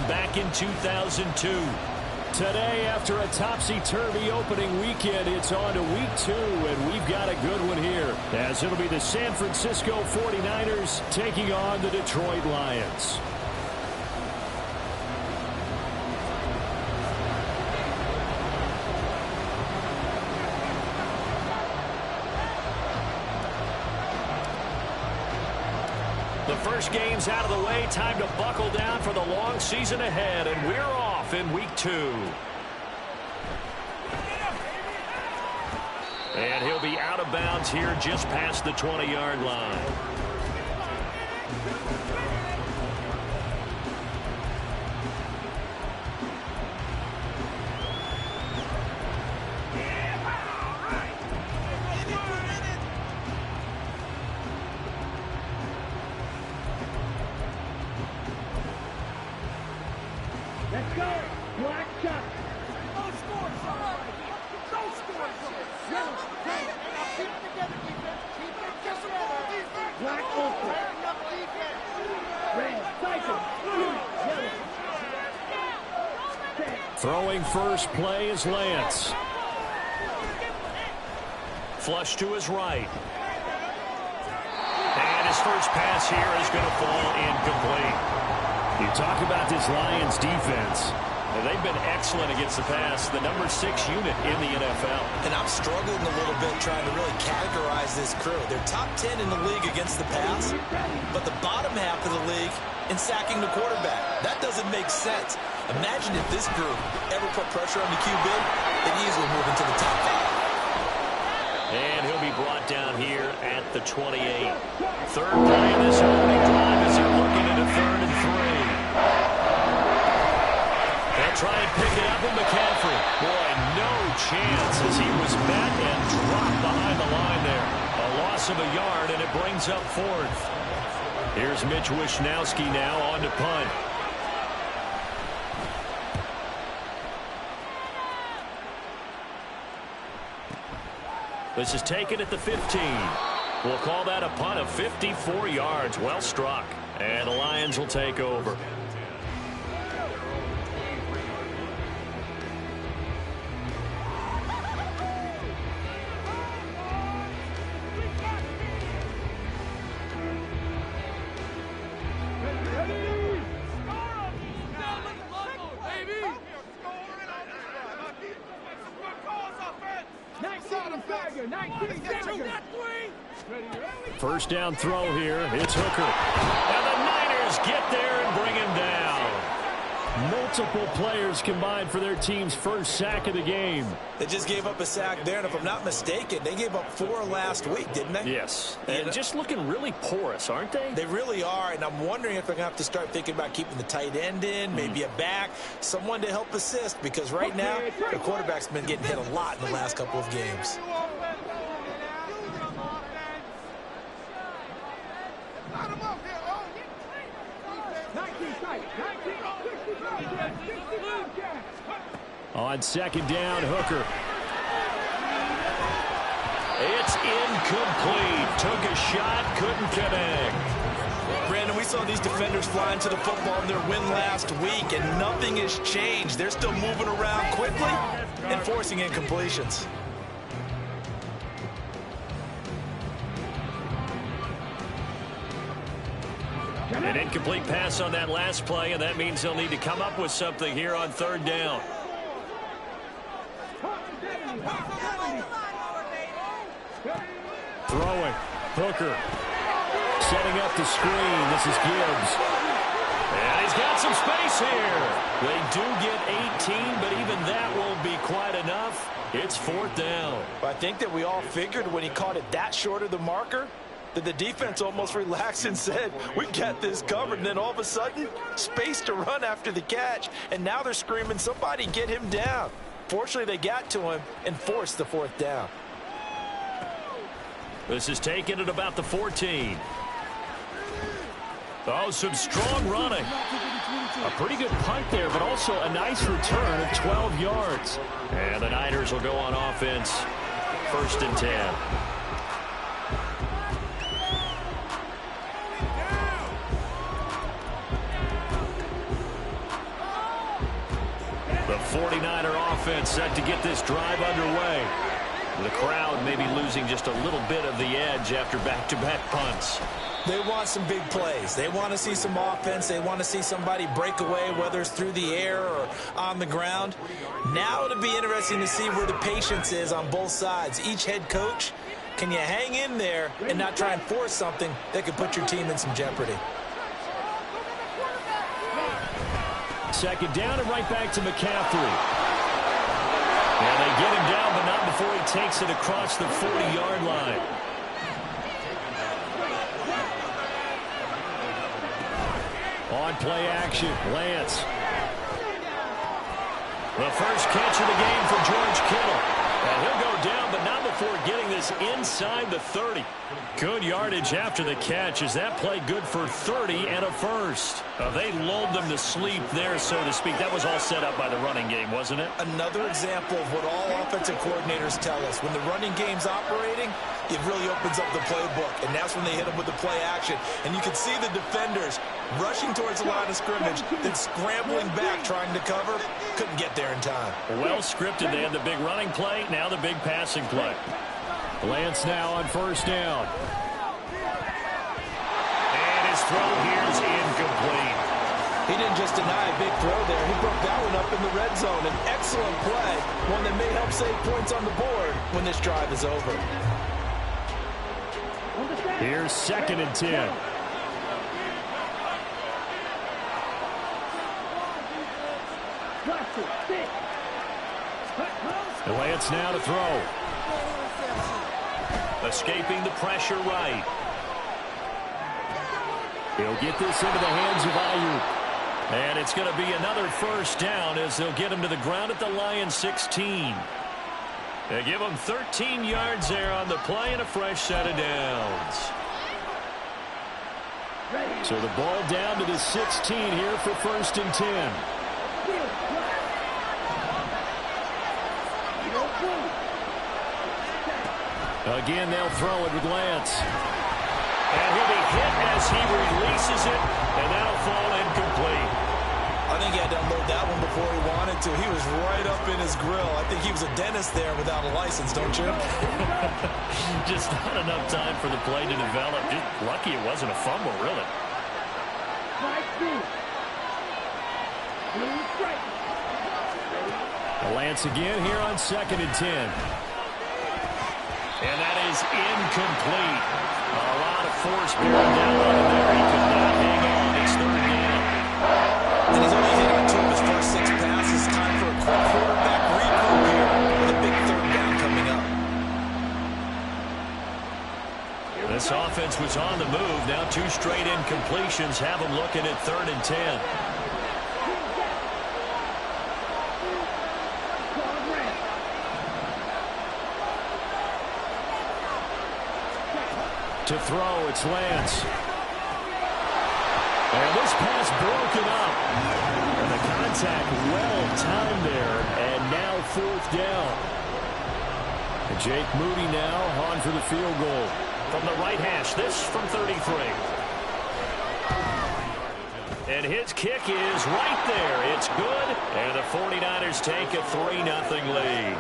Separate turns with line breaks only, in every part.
back in 2002.
Today, after a topsy-turvy opening weekend, it's on to week 2, and we've got a good one here, as it'll be the San Francisco 49ers taking on the Detroit Lions. The first game's out of the way. Time to buckle down for the long season ahead, and we're off in week 2. And he'll be out of bounds here just past the 20-yard line.
Let's go. Black shot. No score. No score. Yellow. Red. Now keep it together, defense. Keep it together. Black open. Enough defense. Red. Cycle. Blue. Yellow.
Throwing first play is Lance.
Flush to his right. And his first pass here is going to fall incomplete.
You talk about this Lions defense.
They've been excellent against the pass, the number 6 unit in the NFL.
And I'm struggling a little bit trying to really categorize this crew. They're top 10 in the league against the pass, but the bottom half of the league in sacking the quarterback. That doesn't make sense. Imagine if this group ever put pressure on the QB, they'd easily move into the top 5.
And he'll be brought down here at the 28. Third play of this opening drive as they're looking at a 3rd and 3. They'll try and pick it up with McCaffrey. Boy, no chance as he was met and dropped behind the line there. A loss of a yard, and it brings up 4th. Here's Mitch Wishnowsky now on to punt. This is taken at the 15. We'll call that a punt of 54 yards. Well struck. And the Lions will take over.
First down throw here. It's Hooker. And the Niners get there and bring him down. Multiple players combined for their team's first sack of the game.
They just gave up a sack there, and if I'm not mistaken, they gave up 4 last week, didn't they?
Yes. And just looking really porous, aren't they?
They really are, and I'm wondering if they're going to have to start thinking about keeping the tight end in, maybe a back, someone to help assist, because right now, the quarterback's been getting hit a lot in the last couple of games.
On second down, Hooker.
It's incomplete. Took a shot, couldn't connect.
Brandon, we saw these defenders fly into the football in their win last week, and nothing has changed. They're still moving around quickly and forcing incompletions.
An incomplete pass on that last play, and that means they'll need to come up with something here on 3rd down.
Throwing. Hooker. Setting up the screen. This is Gibbs.
And he's got some space here. They do get 18, but even that won't be quite enough. It's 4th down.
I think that we all figured when he caught it that short of the marker that the defense almost relaxed and said, we got this covered. And then all of a sudden, space to run after the catch. And now they're screaming, somebody get him down. Fortunately, they got to him and forced the 4th down.
This is taken at about the 14. Oh, some strong running. A pretty good punt there, but also a nice return of 12 yards. And the Niners will go on offense. 1st and 10.
49er offense set to get this drive underway. The crowd may be losing just a little bit of the edge after back-to-back punts.
They want some big plays. They want to see some offense. They want to see somebody break away, whether it's through the air or on the ground. Now it'll be interesting to see where the patience is on both sides. Each head coach, can you hang in there and not try and force something that could put your team in some jeopardy?
Second down and right back to McCaffrey. And they get him down, but not before he takes it across the 40-yard line. On play action, Lance. The first catch of the game for George Kittle. And he'll go down, but not before getting this inside the 30. Good yardage after the catch as that play good for 30 and a first. They lulled them to sleep there, so to speak. That was all set up by the running game, wasn't it?
Another example of what all offensive coordinators tell us. When the running game's operating, it really opens up the playbook, and that's when they hit them with the play action. And you can see the defenders rushing towards the line of scrimmage, then scrambling back trying to cover. Couldn't get there in time.
Well scripted. They had the big running play, now the big passing play. Lance now on first down. And his throw here is incomplete.
He didn't just deny a big throw there. He broke that one up in the red zone. An excellent play, one that may help save points on the board when this drive is over.
Here's 2nd and 10. Lance now to throw. Escaping the pressure right. He'll get this into the hands of Ayuk. And it's going to be another first down as they'll get him to the ground at the Lions 16. They give him 13 yards there on the play and a fresh set of downs. So the ball down to the 16 here for 1st and 10. Again, they'll throw it with Lance. And he'll be hit as he releases it, and that'll fall incomplete.
I think he had to unload that one before he wanted to. He was right up in his grill. I think he was a dentist there without a license, don't you?
Just not enough time for the play to develop. Just lucky it wasn't a fumble, really. Lance again here on 2nd and 10. And that is incomplete. A lot of force bearing down on him there. He could not hang on. It's 3rd down.
And he's only hit on 2 of his first 6 passes. Time for a quick quarterback regroup here with a big 3rd down coming up.
This offense was on the move. Now 2 straight incompletions have them looking at 3rd and 10. To throw, it's Lance. And this pass broken up. And the contact well timed there. And now 4th down. And Jake Moody now on for the field goal. From the right hash, this from 33. And his kick is right there. It's good. And the 49ers take a 3-0 lead.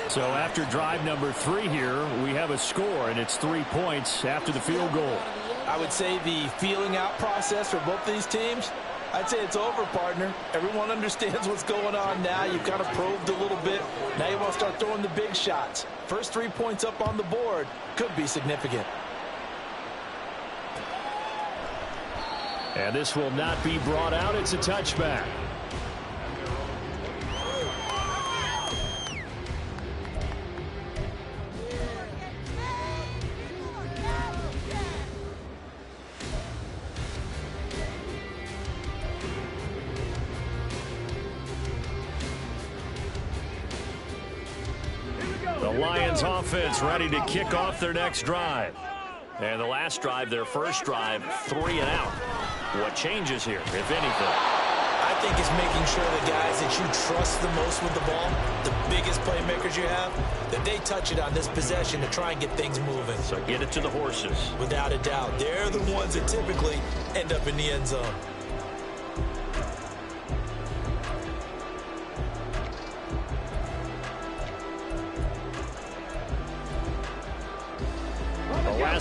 So after drive number 3 here, we have a score, and it's 3 points after the field goal.
I would say the feeling out process for both these teams, I'd say it's over, partner. Everyone understands what's going on now. You've kind of probed a little bit. Now you want to start throwing the big shots. First 3 points up on the board could be significant.
And this will not be brought out. It's a touchback. The Lions offense ready to kick off their next drive. And the last drive, their first drive, 3 and out. What changes here, if anything?
I think it's making sure the guys that you trust the most with the ball, the biggest playmakers you have, that they touch it on this possession to try and get things moving.
So get it to the horses.
Without a doubt. They're the ones that typically end up in the end zone.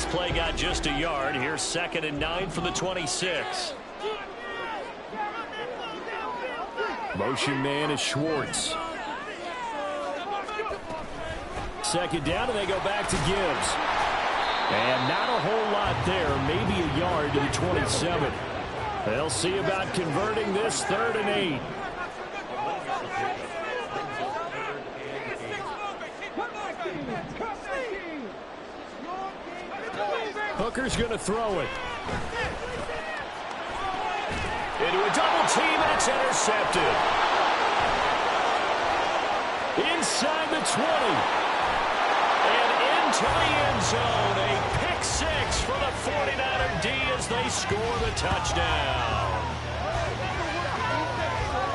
Last play got just a yard. Here's 2nd and 9 from the 26.
Motion man is Schwartz. 2nd down, and they go back to Gibbs. And not a whole lot there, maybe a yard to the 27. They'll see about converting this 3rd and 8. Hooker's going to throw it.
Into a double team, and it's intercepted.
Inside the 20.
And into the end zone. A pick 6 for the 49er D as they score the touchdown.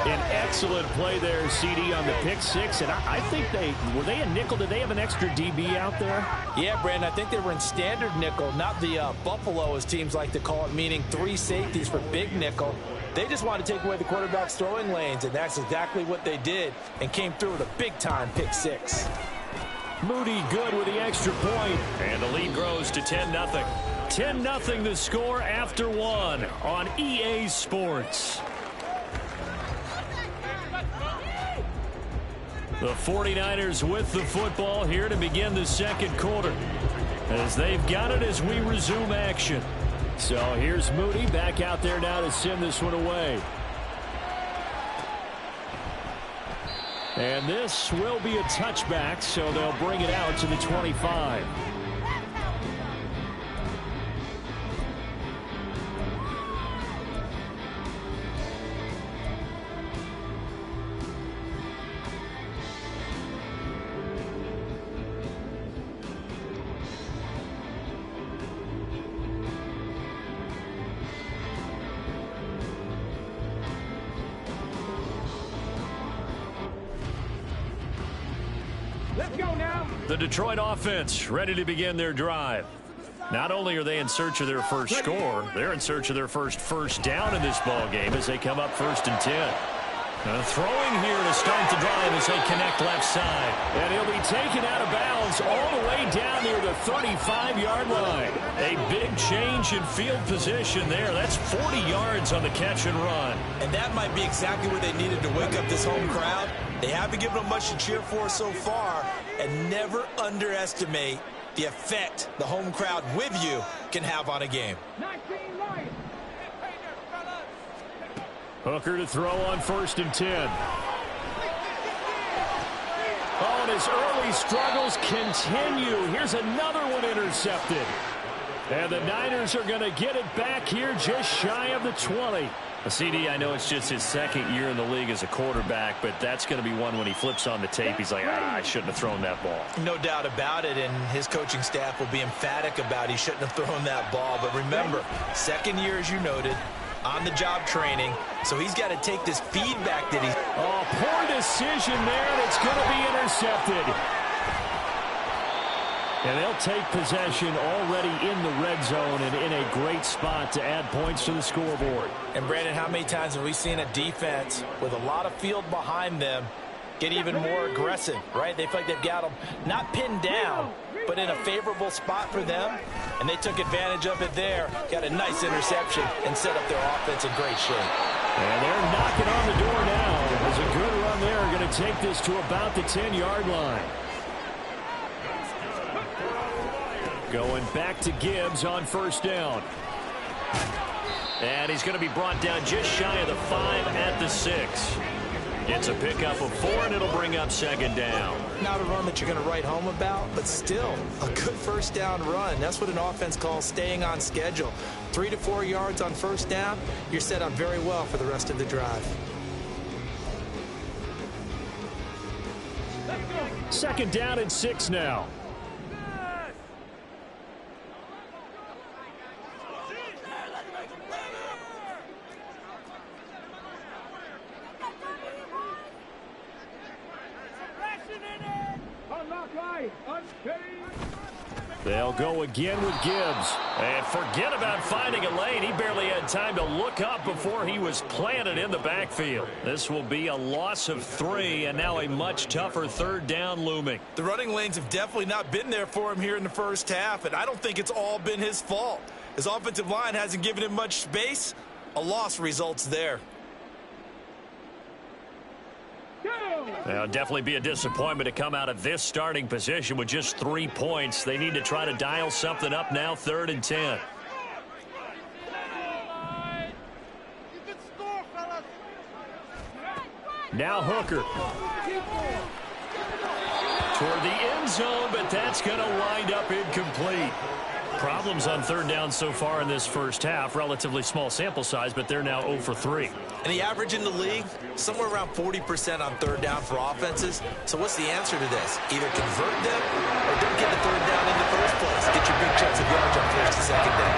An excellent play there, CD, on the pick 6. And I think were they a nickel? Did they have an extra DB out there?
Yeah, Brandon, I think they were in standard nickel, not the Buffalo, as teams like to call it, meaning 3 safeties for big nickel. They just wanted to take away the quarterback's throwing lanes, and that's exactly what they did, and came through with a big-time pick 6.
Moody good with the extra point.
And the lead grows to 10-0.
10-0 the score after 1 on EA Sports. The 49ers with the football here to begin the 2nd quarter, as they've got it as we resume action. So here's Moody back out there now to send this one away. And this will be a touchback, so they'll bring it out to the 25.
Let's go now.
The Detroit offense ready to begin their drive. Not only are they in search of their first score, they're in search of their first down in this ball game as they come up 1st and 10. Throwing here to start the drive as they connect left side.
And he'll be taken out of bounds all the way down near the 35-yard line.
A big change in field position there. That's 40 yards on the catch and run.
And that might be exactly what they needed to wake up this home crowd. They haven't given them much to cheer for so far, and never underestimate the effect the home crowd with you can have on a game.
19 right.
Hooker to throw on 1st and 10. Oh, and his early struggles continue. Here's another one intercepted. And the Niners are going to get it back here just shy of the 20.
CD, I know it's just his 2nd year in the league as a quarterback, but that's going to be one when he flips on the tape. He's like, I shouldn't have thrown that ball.
No doubt about it, and his coaching staff will be emphatic about he shouldn't have thrown that ball. But remember, 2nd year, as you noted, on-the-job training, so he's got to take this feedback that he's...
Oh, poor decision there, and it's going to be intercepted. And they'll take possession already in the red zone and in a great spot to add points to the scoreboard.
And, Brandon, how many times have we seen a defense with a lot of field behind them get even more aggressive, right? They feel like they've got them not pinned down, but in a favorable spot for them, and they took advantage of it there. Got a nice interception and set up their offense in great shape.
And they're knocking on the door now. There's a good run there. Going to take this to about the 10-yard line. Going back to Gibbs on 1st down.
And he's going to be brought down just shy of the 5 at the 6. Gets a pickup of 4, and it'll bring up 2nd down.
Not a run that you're going to write home about, but still a good 1st down run. That's what an offense calls staying on schedule. 3 to 4 yards on 1st down, you're set up very well for the rest of the drive.
2nd down and 6 now. They'll go again with Gibbs.
And forget about finding a lane. He barely had time to look up before he was planted in the backfield. This will be a loss of 3, and now a much tougher third down looming.
The running lanes have definitely not been there for him here in the first half, and I don't think it's all been his fault. His offensive line hasn't given him much space. A loss results there.
It'll definitely be a disappointment to come out of this starting position with just 3 points. They need to try to dial something up now, 3rd and 10.
Now Hooker.
Toward the end zone, but that's going to wind up incomplete. Problems on 3rd down so far in this first half. Relatively small sample size, but they're now 0 for 3.
And the average in the league, somewhere around 40% on 3rd down for offenses. So what's the answer to this? Either convert them or don't get the 3rd down in the first place. Get your big chunks of yards on 1st and 2nd down.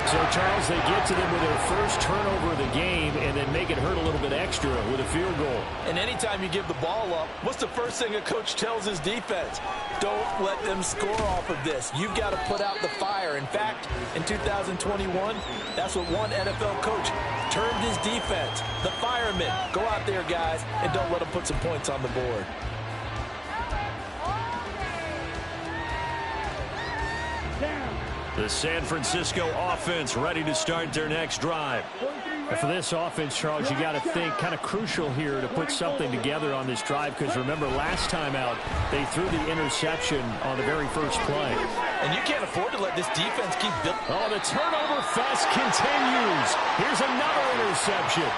So, Charles, they get to them with their first turnover of the game and then make it hurt a little bit extra with a field goal.
And anytime you give the ball up, what's the first thing a coach tells his defense? Don't let them score off of this. You've got to put out the fire. In fact, in 2021, that's what one NFL coach termed his defense. The firemen. Go out there, guys, and don't let them put some points on the board.
The San Francisco offense ready to start their next drive.
And for this offense, Charles, you got to think kind of crucial here to put something together on this drive, because remember last time out they threw the interception on the very first play.
And you can't afford to let this defense keep building.
Oh, the turnover fest continues. Here's another interception.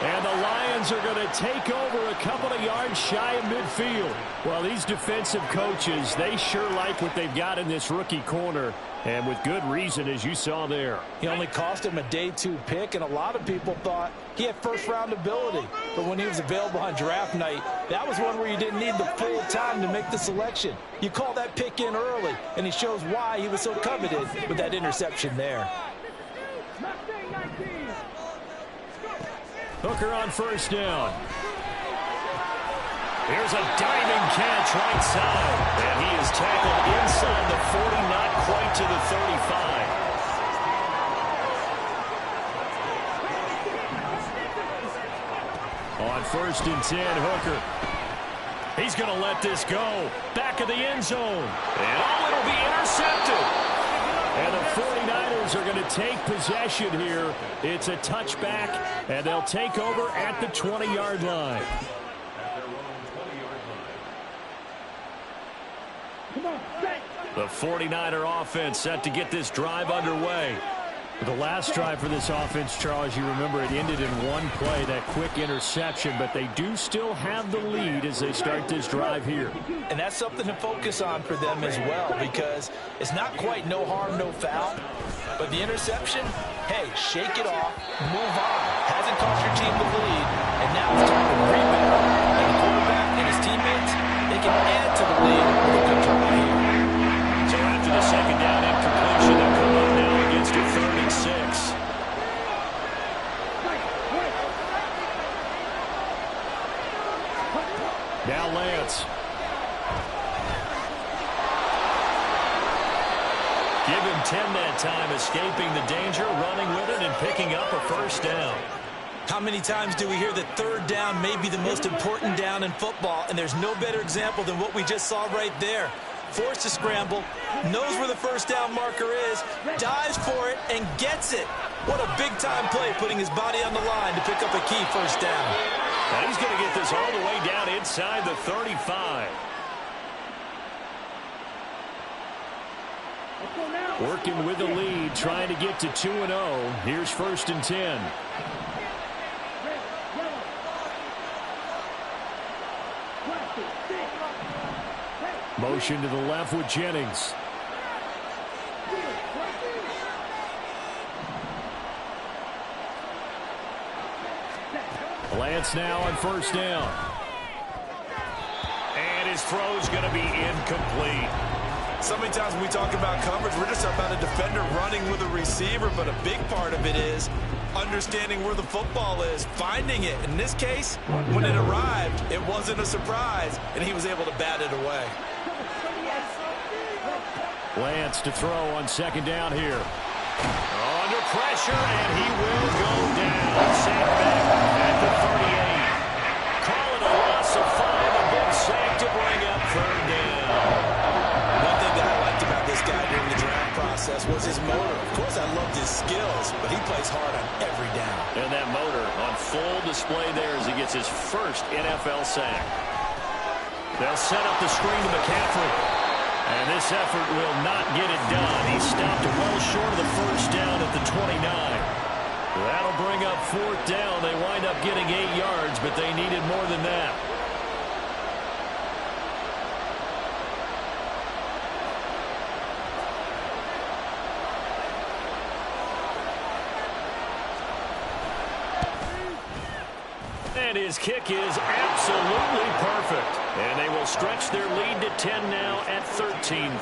And the Lions are going to take over a couple of yards shy of midfield. Well, these defensive coaches, they sure like what they've got in this rookie corner. And with good reason, as you saw there.
He only cost him a day 2 pick, and a lot of people thought he had first-round ability. But when he was available on draft night, that was one where you didn't need the full time to make the selection. You call that pick in early, and he shows why he was so coveted with that interception there.
Hooker on first down.
Here's a diving catch right side. And he is tackled inside the 40, not quite to the 35.
On 1st and 10, Hooker.
He's going to let this go. Back of the end zone. And it'll be intercepted.
And the 49ers are going to take possession here. It's a touchback, and they'll take over at the 20-yard line.
The 49er offense set to get this drive underway.
The last drive for this offense, Charles, you remember it ended in one play, that quick interception, but they do still have the lead as they start this drive here.
And that's something to focus on for them as well, because it's not quite no harm, no foul, but the interception, hey, shake it off, move on. Hasn't cost your team the lead, and now it's time to rebound. And the quarterback and his teammates, they can add to the lead with a good drive here.
So after the second down incompletion, they'll come up now against a 3rd and 6.
Now Lance.
Give him 10 that time, escaping the danger, running with it, and picking up a first down.
How many times do we hear that 3rd down may be the most important down in football, and there's no better example than what we just saw right there. Forced to scramble, knows where the first down marker is, dives for it, and gets it. What a big-time play, putting his body on the line to pick up a key first down.
And he's going to get this all the way down inside the 35.
Working with the lead, trying to get to 2-0. Here's 1st and 10. Motion to the left with Jennings. Lance now on 1st down.
And his throw's going to be incomplete.
So many times when we talk about coverage, we're just about a defender running with a receiver, but a big part of it is understanding where the football is, finding it. In this case, when it arrived, it wasn't a surprise, and he was able to bat it away.
Lance to throw on second down here. Under pressure, and he will go down. Sack back at the 38. Call it a loss of 5. A big sack to bring up third down.
One thing that I liked about this guy during the draft process was his motor. Of course, I loved his skills, but he plays hard on every down.
And that motor on full display there as he gets his first NFL sack. They'll set up the screen to McCaffrey. And this effort will not get it done. He stopped well short of the first down at the 29. That'll bring up fourth down. They wind up getting 8 yards, but they needed more than that. And his kick is absolutely perfect. And they will stretch their lead to 10 now at 13-3.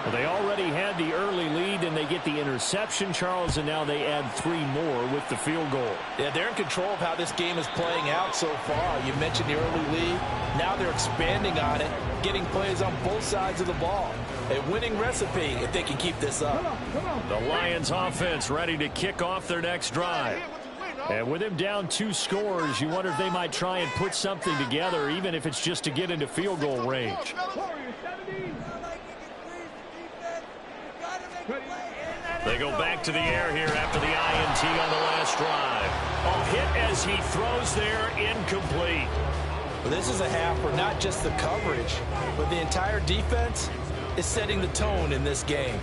Well, they already had the early lead, and they get the interception, Charles, and now they add 3 more with the field goal.
Yeah, they're in control of how this game is playing out so far. You mentioned the early lead. Now they're expanding on it, getting plays on both sides of the ball. A winning recipe if they can keep this up.
The Lions offense ready to kick off their next drive. And with him down 2 scores, you wonder if they might try and put something together, even if it's just to get into field goal range. They go back to the air here after the INT on the last drive. A hit as he throws there, incomplete.
Well, this is a half where not just the coverage, but the entire defense is setting the tone in this game.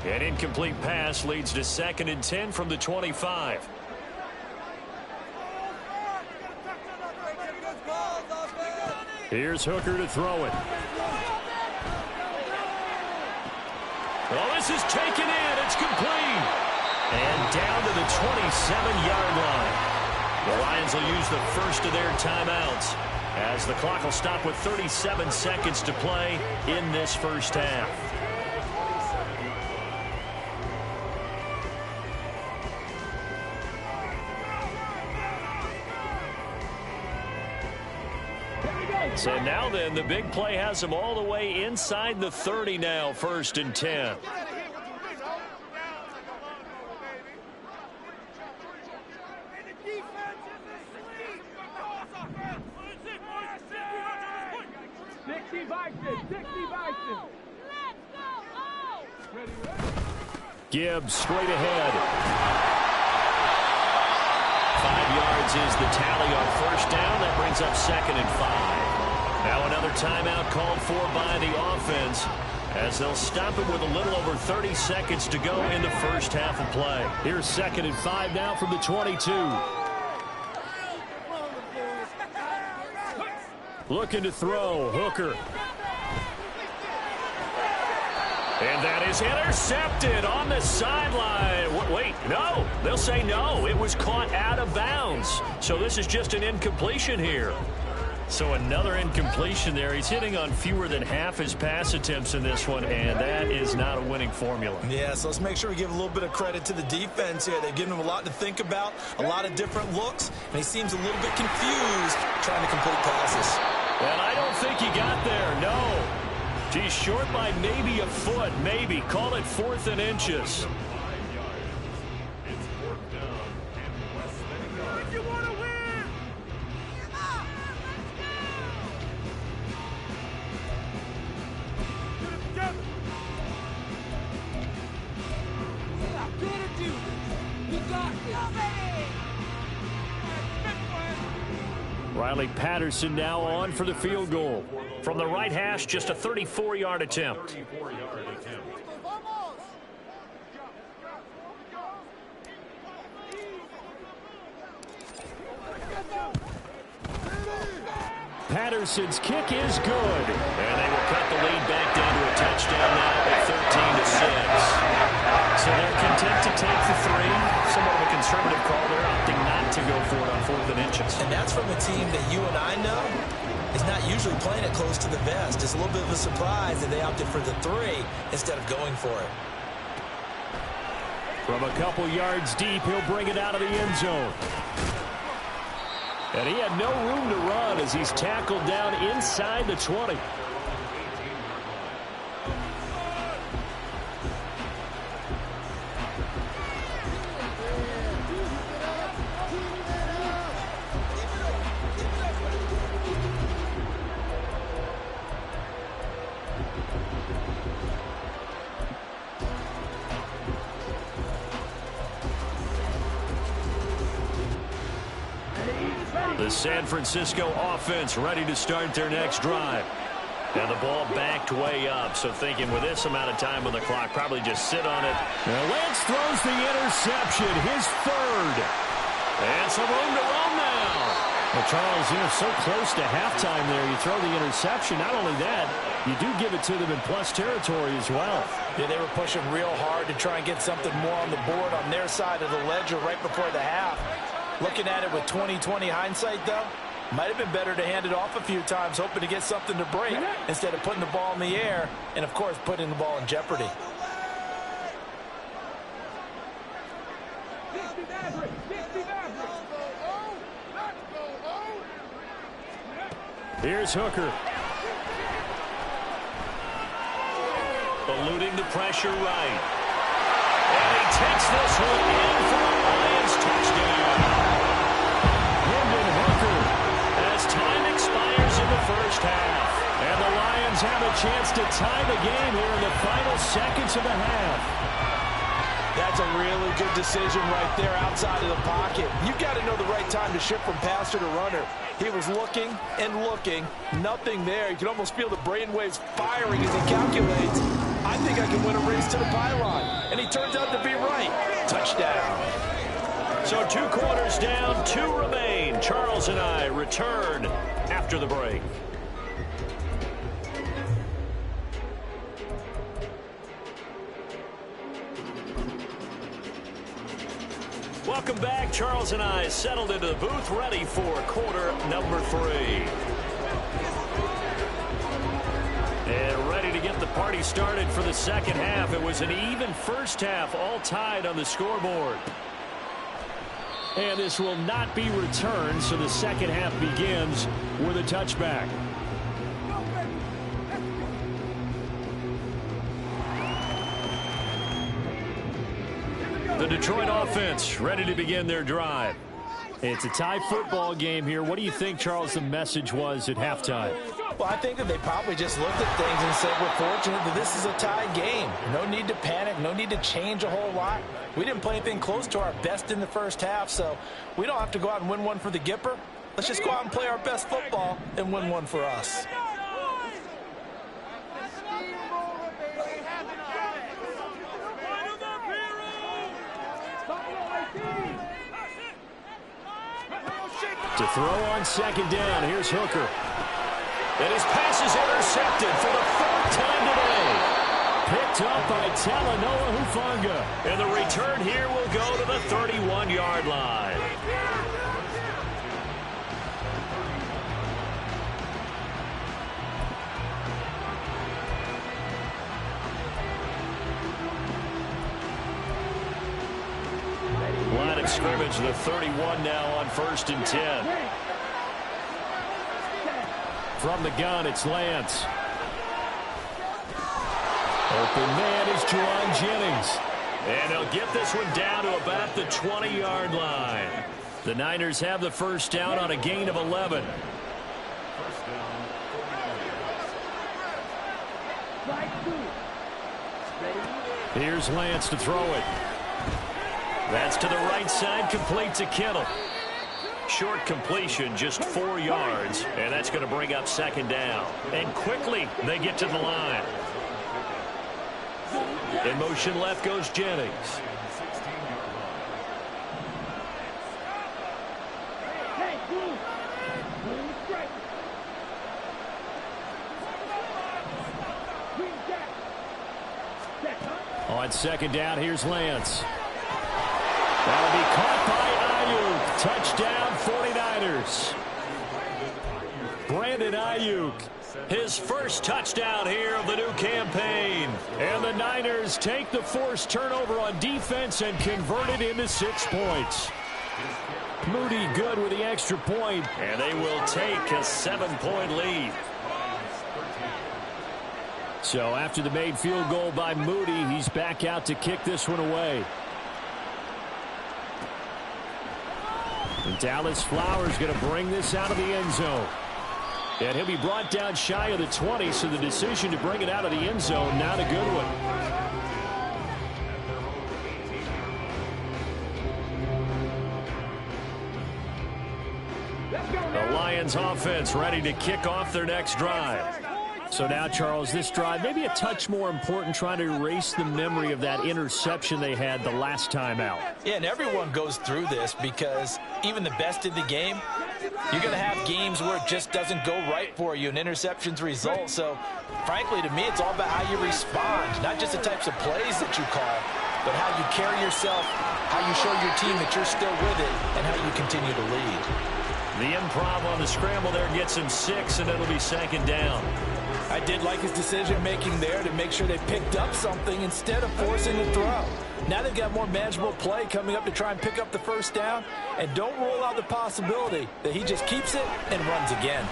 An incomplete pass leads to 2nd and 10 from the 25. Here's Hooker to throw it. Well, this is taken in. It's complete. And down to the 27-yard line. The Lions will use the first of their timeouts as the clock will stop with 37 seconds to play in this first half. So now then, the big play has them all the way inside the 30 now, 1st and 10. Gibbs straight ahead. 5 yards is the tally on first down. That brings up 2nd and 5. Now another timeout called for by the offense as they'll stop it with a little over 30 seconds to go in the first half of play. Here's 2nd and 5 now from the 22. Looking to throw, Hooker. And that is intercepted on the sideline. Wait, no. They'll say no. It was caught out of bounds. So this is just an incompletion here. So another incompletion there. He's hitting on fewer than half his pass attempts in this one, and that is not a winning formula.
Yeah, so let's make sure we give a little bit of credit to the defense here. They've given him a lot to think about, a lot of different looks, and he seems a little bit confused trying to complete passes.
And I don't think he got there, no. He's short by maybe a foot, maybe. Call it 4th and inches. Riley Patterson now on for the field goal. From the right hash, just a 34-yard attempt. Patterson's kick is good. And they will cut the lead back down to a touchdown now at 13-6. So they're content to take the 3. Somewhat of a conservative call. They're opting not to go for it on 4th and inches.
And that's from a team that you and I know is not usually playing it close to the vest. It's a little bit of a surprise that they opted for the 3 instead of going for it.
From a couple yards deep, he'll bring it out of the end zone. And he had no room to run as he's tackled down inside the 20. The San Francisco offense ready to start their next drive.
And the ball backed way up, so thinking with this amount of time on the clock, probably just sit on it.
Now Lance throws the interception, his third.
And some room to run now.
Well, Charles, so close to halftime there. You throw the interception. Not only that, you do give it to them in plus territory as well.
Yeah, they were pushing real hard to try and get something more on the board on their side of the ledger right before the half. Looking at it with 20/20 hindsight, though, might have been better to hand it off a few times, hoping to get something to break instead of putting the ball in the air and, of course, putting the ball in jeopardy.
Here's Hooker.
Eluding the pressure right. And he takes this one in for a Lions touchdown.
Hendon Hooker.
As time expires in the first half.
And the Lions have a chance to tie the game here in the final seconds of the half.
That's a really good decision right there outside of the pocket. You've got to know the right time to shift from passer to runner. He was looking and looking, nothing there. You can almost feel the brainwaves firing as he calculates. I think I can win a race to the pylon. And he turns out to be right. Touchdown.
So 2 quarters down, 2 remain. Charles and I return after the break. Welcome back. Charles and I settled into the booth, ready for quarter number 3. And ready to get the party started for the second half. It was an even first half, all tied on the scoreboard.
And this will not be returned, so the second half begins with a touchback. The Detroit offense ready to begin their drive. It's a tie football game here. What do you think, Charles, the message was at halftime?
Well, I think that they probably just looked at things and said, we're fortunate that this is a tie game. No need to panic. No need to change a whole lot. We didn't play anything close to our best in the first half, so we don't have to go out and win one for the Gipper. Let's just go out and play our best football and win one for us.
To throw on second down, here's Hooker.
And his pass is intercepted for the 3rd time today.
Picked up by Talanoa Hufanga.
And the return here will go to the 31-yard line. Line of scrimmage, the 31 now on 1st and 10.
From the gun, it's Lance. Open man is Jauan Jennings.
And he'll get this one down to about the 20-yard line.
The Niners have the first down on a gain of 11. Here's Lance to throw it.
That's to the right side, complete to Kittle. Short completion, just 4 yards, and that's going to bring up second down. And quickly, they get to the line. In motion left goes Jennings.
On second down, here's Lance. That'll be caught by Ayuk. Touchdown, 49ers. Brandon Ayuk.
His first touchdown here of the new campaign.
And the Niners take the forced turnover on defense and convert it into 6 points. Moody good with the extra point.
And they will take a 7-point lead.
So after the made field goal by Moody, he's back out to kick this one away. And Dallas Flowers going to bring this out of the end zone. And he'll be brought down shy of the 20, so the decision to bring it out of the end zone, not a good one. The Lions offense ready to kick off their next drive. So now, Charles, this drive maybe a touch more important, trying to erase the memory of that interception they had the last time out.
Yeah, and everyone goes through this because even the best in the game, you're going to have games where it just doesn't go right for you, and interceptions result. So, frankly, to me, it's all about how you respond, not just the types of plays that you call, but how you carry yourself, how you show your team that you're still with it, and how you continue to lead.
The improv on the scramble there gets him 6, and it'll be 2nd down.
I did like his decision-making there to make sure they picked up something instead of forcing the throw. Now they've got more manageable play coming up to try and pick up the 1st down, and don't rule out the possibility that he just keeps it and runs again.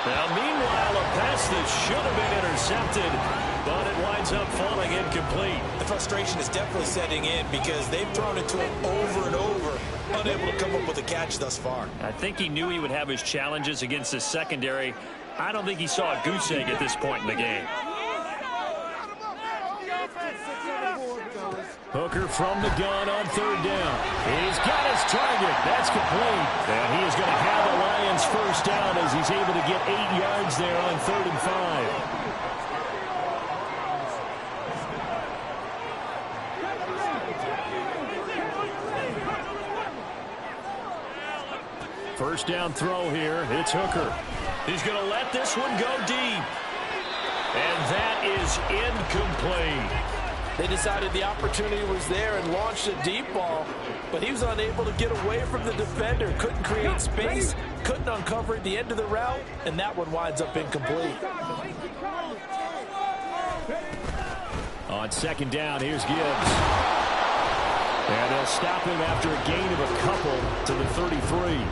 Now, meanwhile, a pass that should have been intercepted, but it winds up falling incomplete.
The frustration is definitely setting in because they've thrown it to him over and over, unable to come up with a catch thus far.
I think he knew he would have his challenges against his secondary. I don't think he saw a goose egg at this point in the game. Hooker from the gun on 3rd down. He's got his target. That's complete. And he is going to have the Lions 1st down as he's able to get 8 yards there on 3rd and 5. First down throw here. It's Hooker. He's going to let this one go deep. And that is incomplete.
They decided the opportunity was there and launched a deep ball, but he was unable to get away from the defender. Couldn't create space, couldn't uncover at the end of the route, and that one winds up incomplete.
On 2nd down, here's Gibbs. And they'll stop him after a gain of a couple to the 33.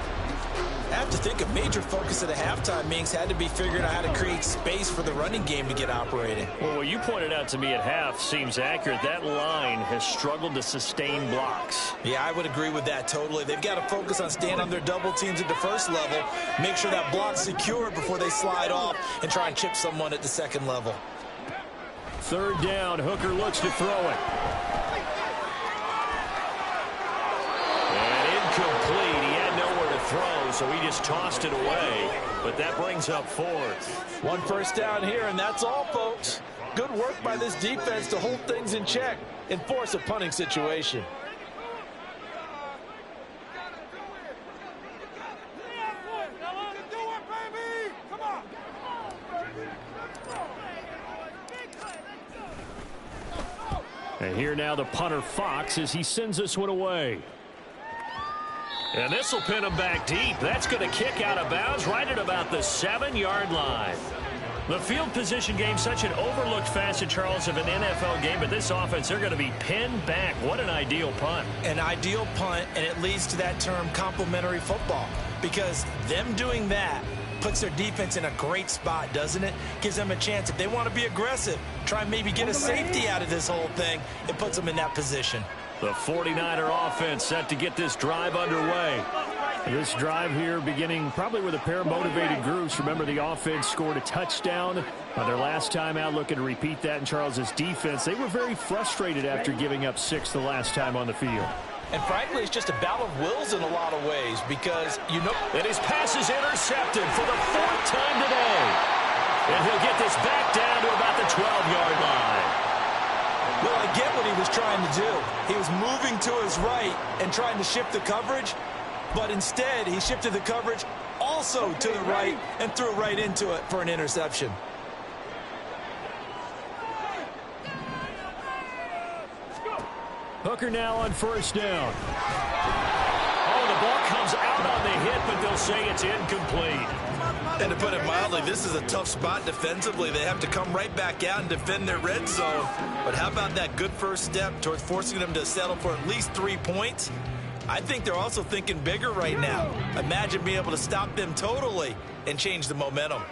I have to think a major focus at the halftime meetings had to be figuring out how to create space for the running game to get operating.
Well, what you pointed out to me at half seems accurate. That line has struggled to sustain blocks.
Yeah, I would agree with that totally. They've got to focus on staying on their double teams at the 1st level, make sure that block's secured before they slide off and try and chip someone at the 2nd level.
3rd down, Hooker looks to throw it. And incomplete. He had nowhere to throw, so he just tossed it away. But that brings up 4th.
1 first down here, and that's all, folks. Good work by this defense to hold things in check and force a punting situation.
And here now the punter, Fox, as he sends this one away. And this will pin him back deep. That's going to kick out of bounds right at about the 7-yard line. The field position game, such an overlooked facet, Charles, of an NFL game, but this offense, they're going to be pinned back. What an ideal punt.
An ideal punt, and it leads to that term complementary football, because them doing that puts their defense in a great spot, doesn't it? Gives them a chance, if they want to be aggressive, try and maybe get a safety out of this whole thing. It puts them in that position.
The 49er offense set to get this drive underway. This drive here beginning probably with a pair of motivated groups. Remember, the offense scored a touchdown on their last time out, looking to repeat that in Charles's defense. They were very frustrated after giving up 6 the last time on the field.
And frankly, it's just a battle of wills in a lot of ways, because you know.
And his pass is intercepted for the 4th time today. And he'll get this back down to about the 12-yard line.
Well, I get what he was trying to do. He was moving to his right and trying to shift the coverage, but instead he shifted the coverage also to the right and threw right into it for an interception.
Hooker now on 1st down. Oh, the ball comes out on the hit, but they'll say it's incomplete.
And to put it mildly, this is a tough spot defensively. They have to come right back out and defend their red zone. But how about that good first step towards forcing them to settle for at least 3 points? I think they're also thinking bigger right now. Imagine being able to stop them totally and change the momentum.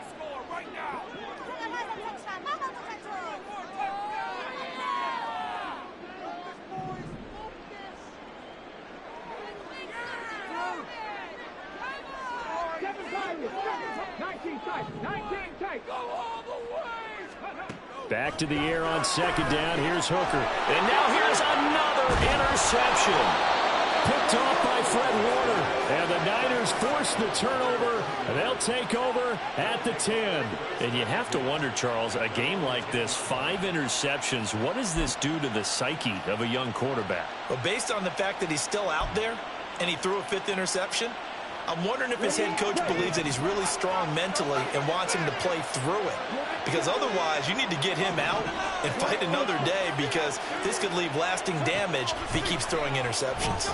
Back to the air on 2nd down. Here's Hooker. And now here's another interception. Picked off by Fred Warner. And the Niners force the turnover. And they'll take over at the 10.
And you have to wonder, Charles, a game like this, 5 interceptions, what does this do to the psyche of a young quarterback?
Well, based on the fact that he's still out there and he threw a 5th interception, I'm wondering if his head coach believes that he's really strong mentally and wants him to play through it. Because otherwise, you need to get him out and fight another day, because this could leave lasting damage if he keeps throwing interceptions.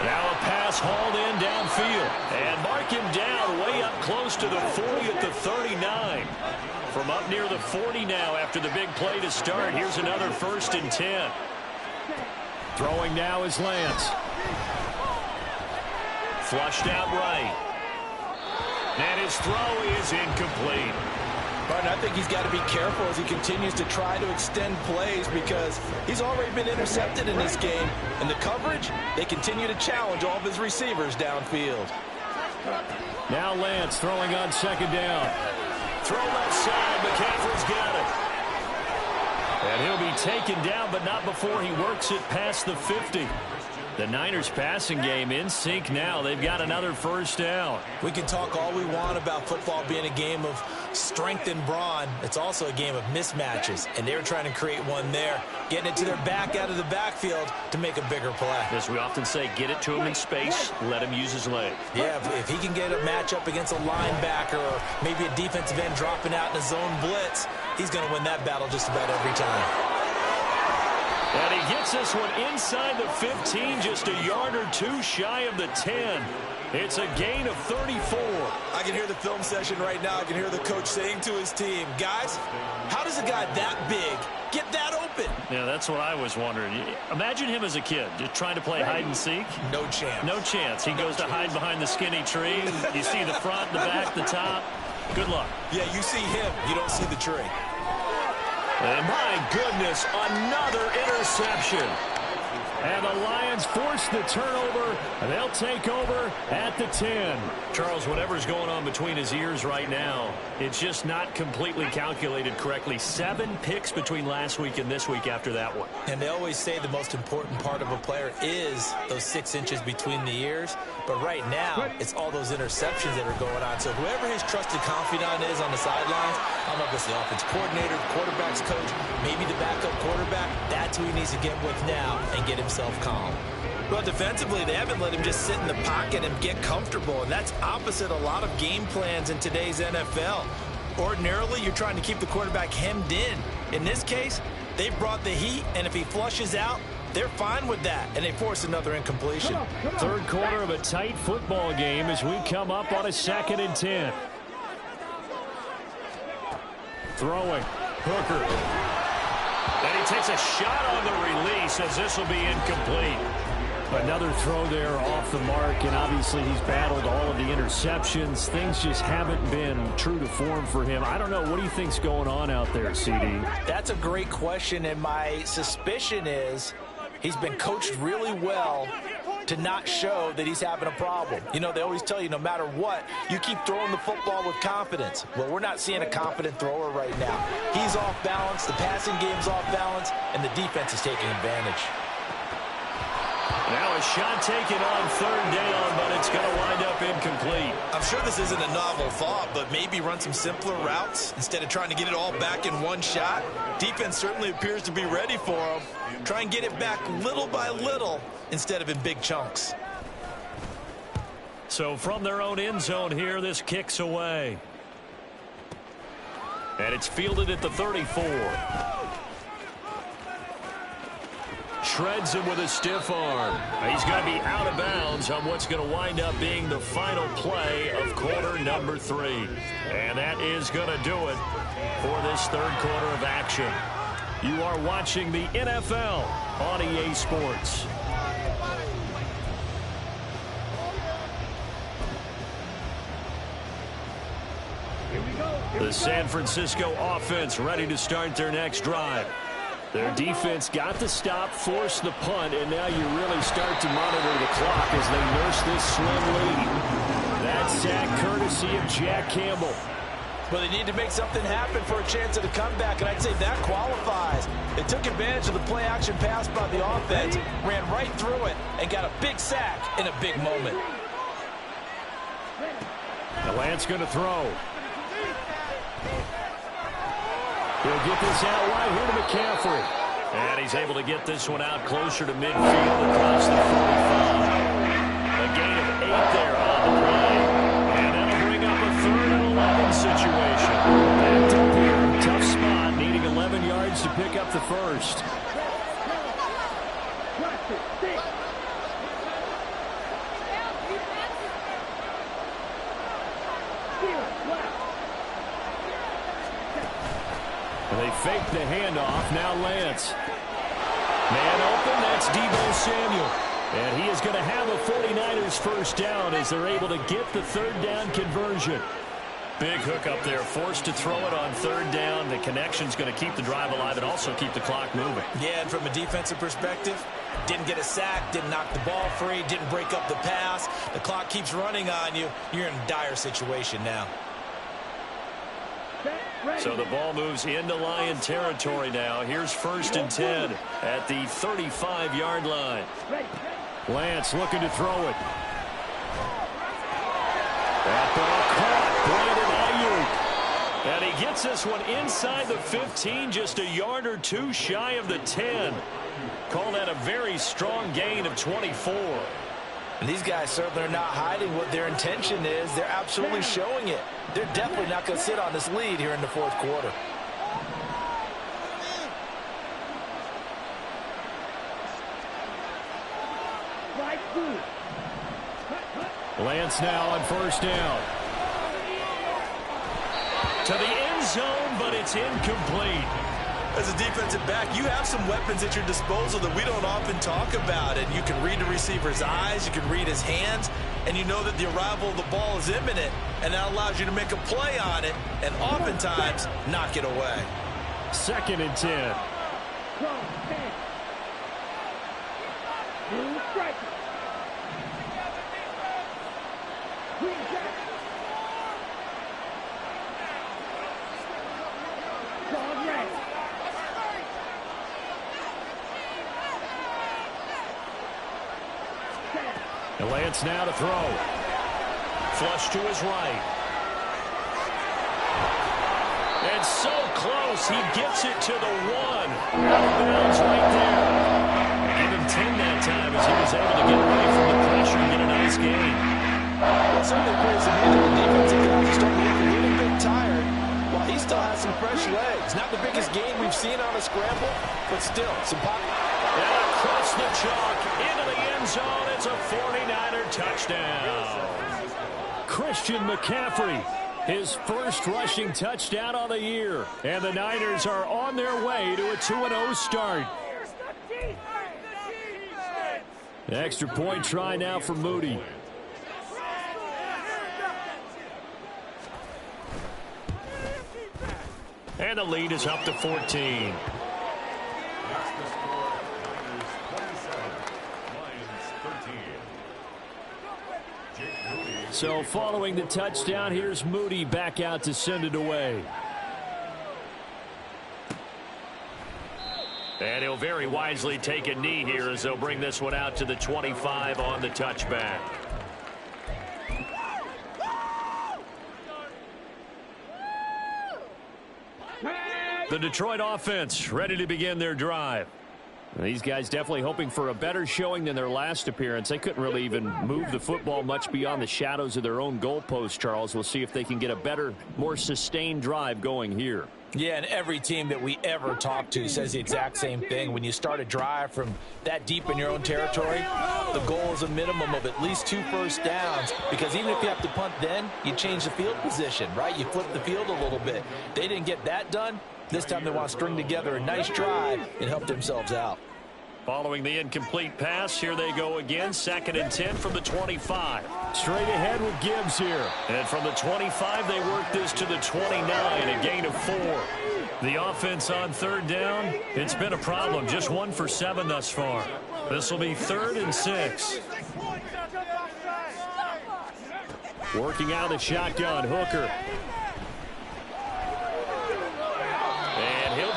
Now a pass hauled in downfield. And mark him down way up close to the 40 at the 39. From up near the 40 now after the big play to start. Here's another 1st and 10.
Throwing now is Lance.
Flushed out right. And his throw is incomplete.
But I think he's got to be careful as he continues to try to extend plays, because he's already been intercepted in this game. And the coverage, they continue to challenge all of his receivers downfield.
Now Lance throwing on 2nd down.
Throw left side. McCaffrey's got it. And he'll be taken down, but not before he works it past the 50. The Niners passing game in sync now. They've got another 1st down.
We can talk all we want about football being a game of strength and brawn. It's also a game of mismatches, and they're trying to create one there, getting it to their back out of the backfield to make a bigger play.
As we often say, get it to him in space, let him use his leg.
Yeah, if he can get a matchup against a linebacker or maybe a defensive end dropping out in a zone blitz, he's going to win that battle just about every time.
And he gets this one inside the 15, just a yard or 2 shy of the 10. It's a gain of 34.
I can hear the film session right now. I can hear the coach saying to his team, guys, how does a guy that big get that open?
Yeah, that's what I was wondering. Imagine him as a kid, just trying to play hide and seek.
No chance.
No chance. He goes to hide behind the skinny tree. You see the front, the back, the top. Good luck.
Yeah, you see him. You don't see the tree.
And my goodness, another interception.
And the Lions force the turnover, and they'll take over at the 10.
Charles, whatever's going on between his ears right now, it's just not completely calculated correctly. 7 picks between last week and this week after that one.
And they always say the most important part of a player is those 6 inches between the ears. But right now, it's all those interceptions that are going on. So whoever his trusted confidant is on the sidelines, I don't know if it's the offense coordinator, the quarterback's coach, maybe the backup quarterback, that's who he needs to get with now and get himself calm. Well, defensively, they haven't let him just sit in the pocket and get comfortable, and that's opposite a lot of game plans in today's NFL. Ordinarily, you're trying to keep the quarterback hemmed in. In this case, they brought the heat, and if he flushes out, they're fine with that, and they force another incompletion.
3rd quarter of a tight football game as we come up on a 2nd and 10. Throwing. Hooker.
And he takes a shot on the release as this will be incomplete.
Another throw there off the mark, and obviously he's battled all of the interceptions. Things just haven't been true to form for him. I don't know. What do you think's going on out there, CD?
That's a great question, and my suspicion is he's been coached really well to not show that he's having a problem. You know, they always tell you no matter what, you keep throwing the football with confidence. Well, we're not seeing a confident thrower right now. He's off balance, the passing game's off balance, and the defense is taking advantage.
Now a shot taken on 3rd down, but it's going to wind up incomplete.
I'm sure this isn't a novel thought, but maybe run some simpler routes instead of trying to get it all back in one shot. Defense certainly appears to be ready for him. Try and get it back little by little instead of in big chunks.
So from their own end zone here, this kicks away. And it's fielded at the 34. Shreds him with a stiff arm. He's going to be out of bounds on what's going to wind up being the final play of quarter number 3. And that is going to do it for this 3rd quarter of action. You are watching the NFL on EA Sports. The San Francisco offense ready to start their next drive. Their defense got the stop, forced the punt, and now you really start to monitor the clock as they nurse this slim lead. That sack courtesy of Jack Campbell.
Well, they need to make something happen for a chance at a comeback, and I'd say that qualifies. They took advantage of the play-action pass by the offense, ran right through it, and got a big sack in a big moment.
The Lance going to throw. He'll get this out wide here to McCaffrey. And he's able to get this one out closer to midfield across the 45. A gain of 8 there on the play. And that'll bring up a 3rd and 11 situation. Backed up here, tough spot, needing 11 yards to pick up the first. They fake the handoff. Now Lance. Man open. That's Deebo Samuel. And he is going to have a 49ers first down as they're able to get the 3rd down conversion. Big hook up there. Forced to throw it on 3rd down. The connection's going to keep the drive alive and also keep the clock moving.
Yeah, and from a defensive perspective, didn't get a sack, didn't knock the ball free, didn't break up the pass. The clock keeps running on you. You're in a dire situation now.
So the ball moves into Lion territory now. Here's 1st and 10 at the 35-yard line. Lance looking to throw it. That ball caught. Brandon Ayuk. And he gets this one inside the 15, just a yard or 2 shy of the 10. Call that a very strong gain of 24.
And these guys certainly are not hiding what their intention is. They're absolutely showing it. They're definitely not going to sit on this lead here in the 4th quarter.
Lance now on 1st down. To the end zone, but it's incomplete.
As a defensive back, you have some weapons at your disposal that we don't often talk about. And you can read the receiver's eyes, you can read his hands, and you know that the arrival of the ball is imminent, and that allows you to make a play on it and oftentimes knock it away.
2nd and 10. And Lance now to throw. Flush to his right. And so close, he gets it to the 1. Out of bounds right there. Give him 10 that time as he was able to get away from the pressure and get a nice gain.
Well, it certainly appears to me that the defensive guys are starting to look a little bit tired while he still has some fresh legs. Not the biggest gain we've seen on a scramble, but still some pop.
And across the chalk into the end zone. It's a 49er touchdown. Christian McCaffrey, his first rushing touchdown of the year. And the Niners are on their way to a 2-0 start. The extra point try now for Moody. And the lead is up to 14. So following the touchdown, here's Moody back out to send it away. And he'll very wisely take a knee here as they'll bring this one out to the 25 on the touchback. The Detroit offense ready to begin their drive. These guys definitely hoping for a better showing than their last appearance. They couldn't really even move the football much beyond the shadows of their own goalpost, Charles. We'll see if they can get a better, more sustained drive going here.
Yeah, and every team that we ever talk to says the exact same thing. When you start a drive from that deep in your own territory, the goal is a minimum of at least 2 first downs, because even if you have to punt then, you change the field position, right? You flip the field a little bit. They didn't get that done. This time they want to string together a nice drive and help themselves out.
Following the incomplete pass, here they go again. 2nd and 10 from the 25. Straight ahead with Gibbs here. And from the 25, they work this to the 29, a gain of 4. The offense on 3rd down, it's been a problem. Just 1 for 7 thus far. This will be 3rd and 6. Working out the shotgun, Hooker.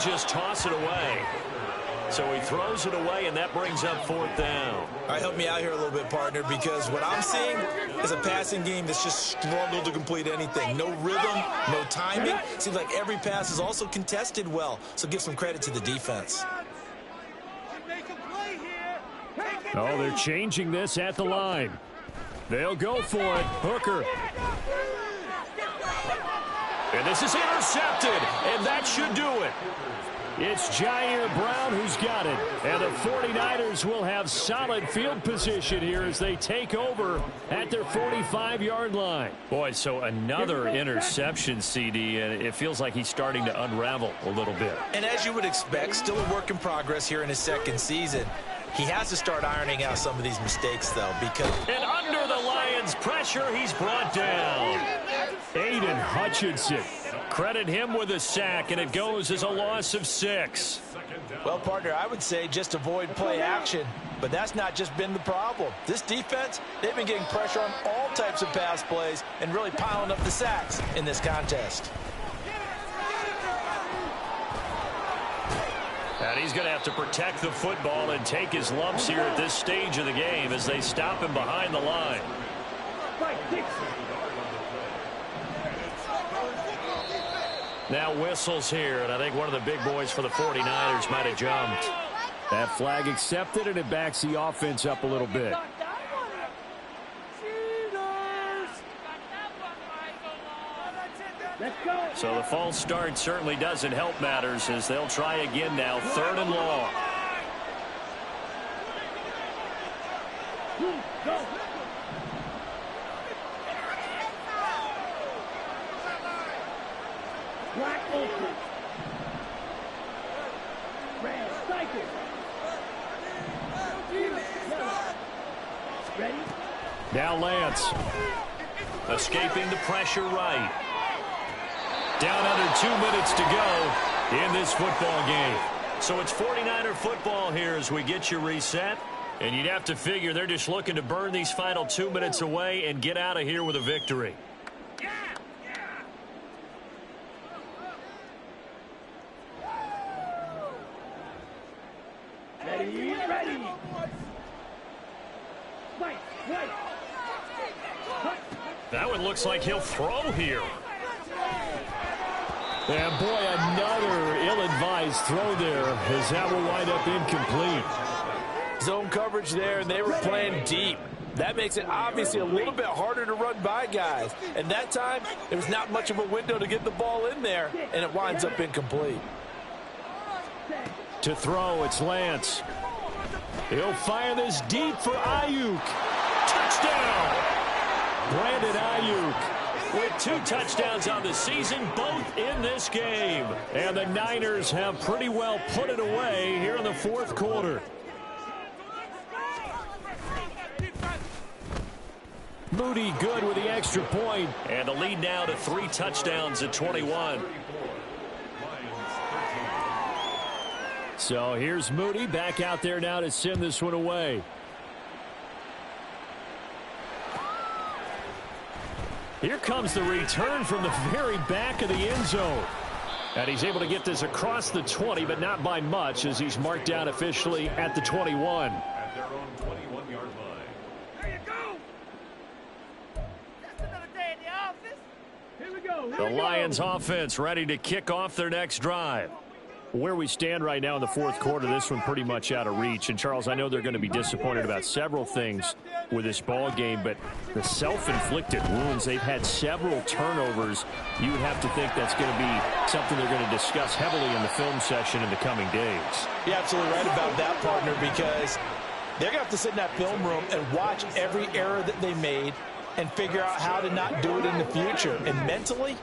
just toss it away. So he throws it away, and that brings up 4th down.
All right, help me out here a little bit, partner, because what I'm seeing is a passing game that's just struggled to complete anything. No rhythm, no timing. Seems like every pass is also contested well, so give some credit to the defense.
Oh, they're changing this at the line. They'll go for it. Hooker.
And this is intercepted, and that should do it.
It's Jair Brown who's got it. And the 49ers will have solid field position here as they take over at their 45-yard line.
Boy, so another interception, CD, and it feels like he's starting to unravel a little bit.
And as you would expect, still a work in progress here in his second season. He has to start ironing out some of these mistakes, though, because...
And under the Lions' pressure, he's brought down.
Aiden Hutchinson.
Credit him with a sack, and it goes as a loss of 6.
Well, partner, I would say just avoid play action, but that's not just been the problem. This defense, they've been getting pressure on all types of pass plays and really piling up the sacks in this contest.
And he's going to have to protect the football and take his lumps here at this stage of the game as they stop him behind the line. Now whistles here, and I think one of the big boys for the 49ers might have jumped.
That flag accepted, and it backs the offense up a little bit.
So the false start certainly doesn't help matters as they'll try again now, 3rd and long.
Black open. Red cycle. Ready?
Now Lance.
Escaping the pressure right. Down under 2 minutes to go in this football game. So it's 49er football here as we get you reset. And you'd have to figure they're just looking to burn these final 2 minutes away and get out of here with a victory.
Ready, ready. Right, right.
That one looks like he'll throw here.
And boy, another ill-advised throw there as that will wind up incomplete.
Zone coverage there, and they were playing deep. That makes it obviously a little bit harder to run by guys. And that time, there was not much of a window to get the ball in there, and it winds up incomplete.
To throw, it's Lance. He'll fire this deep for Ayuk.
Touchdown!
Brandon Ayuk.
With 2 touchdowns on the season, both in this game.
And the Niners have pretty well put it away here in the 4th quarter. Moody good with the extra point.
And the lead now to 3 touchdowns at 21.
So here's Moody back out there now to send this one away. Here comes the return from the very back of the end zone. And he's able to get this across the 20, but not by much as he's marked down officially at the 21.
At their own 21-yard line.
There you go. Just another day in the office. Here we go.
The Lions offense ready to kick off their next drive.
Where we stand right now in the 4th quarter, this one pretty much out of reach. And, Charles, I know they're going to be disappointed about several things with this ball game, but the self-inflicted wounds, they've had several turnovers. You would have to think that's going to be something they're going to discuss heavily in the film session in the coming days.
You're absolutely right about that, partner, because they're going to have to sit in that film room and watch every error that they made and figure out how to not do it in the future. And mentally,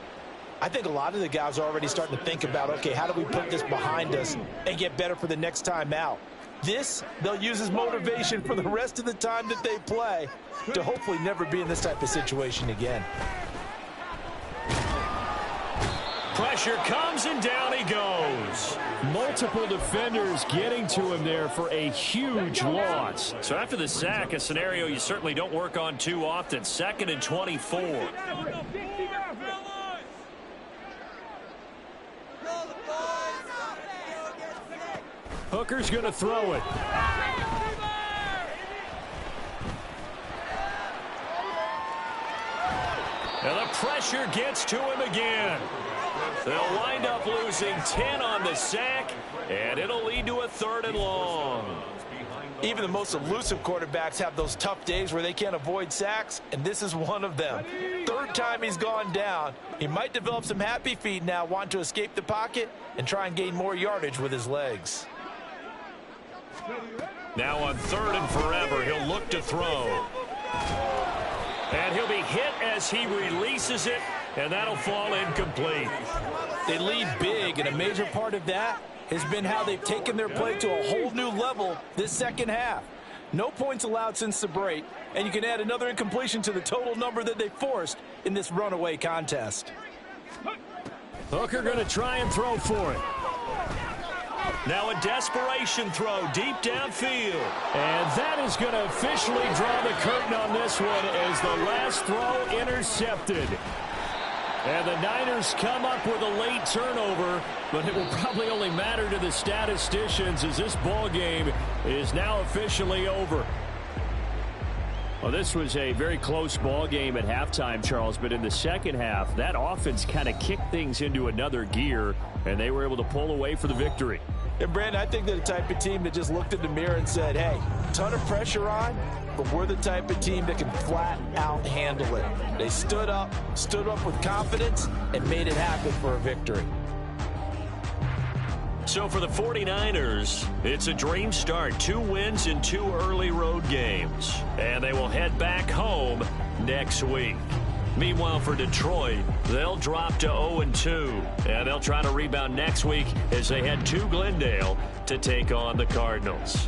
I think a lot of the guys are already starting to think about, okay, how do we put this behind us and get better for the next time out? This, they'll use as motivation for the rest of the time that they play to hopefully never be in this type of situation again.
Pressure comes, and down he goes.
Multiple defenders getting to him there for a huge loss.
So after the sack, a scenario you certainly don't work on too often. 2nd and 24.
Hooker's going to throw it. And the pressure gets to him again. They'll wind up losing 10 on the sack, and it'll lead to a 3rd and long.
Even the most elusive quarterbacks have those tough days where they can't avoid sacks, and this is one of them. 3rd time he's gone down. He might develop some happy feet now, want to escape the pocket and try and gain more yardage with his legs.
Now on 3rd and forever, he'll look to throw. And he'll be hit as he releases it, and that'll fall incomplete.
They lead big, and a major part of that has been how they've taken their play to a whole new level this second half. No points allowed since the break, and you can add another incompletion to the total number that they forced in this runaway contest.
Hooker going to try and throw for it. Now a desperation throw deep downfield. And that is going to officially draw the curtain on this one as the last throw intercepted. And the Niners come up with a late turnover, but it will probably only matter to the statisticians as this ball game is now officially over. Well, this was a very close ball game at halftime, Charles, but in the second half, that offense kind of kicked things into another gear, and they were able to pull away for the victory.
And, Brandon, I think they're the type of team that just looked in the mirror and said, hey, ton of pressure on, but we're the type of team that can flat out handle it. They stood up with confidence, and made it happen for a victory.
So for the 49ers, it's a dream start. 2 wins in 2 early road games. And they will head back home next week. Meanwhile, for Detroit, they'll drop to 0-2. And they'll try to rebound next week as they head to Glendale to take on the Cardinals.